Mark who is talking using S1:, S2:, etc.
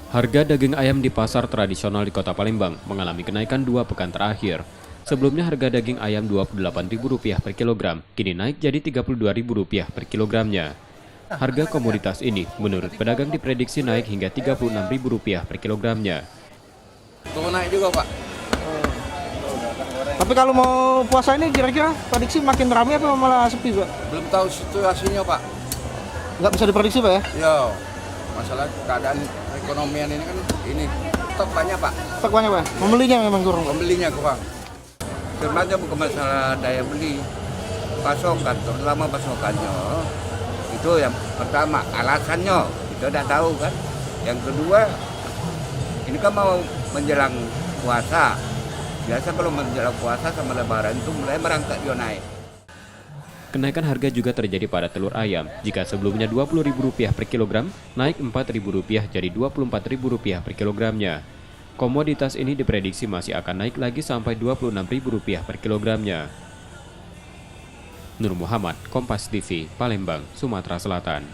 S1: Harga daging ayam di pasar tradisional di Kota Palembang mengalami kenaikan 2 pekan terakhir. Sebelumnya harga daging ayam Rp28.000 per kilogram, kini naik jadi Rp32.000 per kilogramnya. Harga komoditas ini menurut pedagang diprediksi naik hingga Rp36.000 per kilogramnya.
S2: Turun naik juga, Pak.
S3: Tapi kalau mau puasa ini kira-kira prediksi makin ramai apa malah sepi, Pak?
S2: Belum tahu situasinya, Pak.
S3: Nggak bisa diprediksi, Pak ya?
S2: Ya, masalah keadaan ekonomian ini kan stok banyak, Pak.
S3: Stok banyak, Pak? Membelinya memang kurang, Pak?
S2: Pembelinya kurang. Sebenarnya bukan masalah daya beli, pasokan, terutama pasokannya. Itu yang pertama, alasannya kita udah tahu kan. Yang kedua, ini kan mau menjelang puasa. Biasa kalau menjelang puasa sama lebaran itu mulai merangkak dia naik.
S1: Kenaikan harga juga terjadi pada telur ayam. Jika sebelumnya Rp20.000 per kilogram, naik Rp4.000 jadi Rp24.000 per kilogramnya. Komoditas ini diprediksi masih akan naik lagi sampai Rp26.000 per kilogramnya. Nur Muhammad, Kompas TV, Palembang, Sumatera Selatan.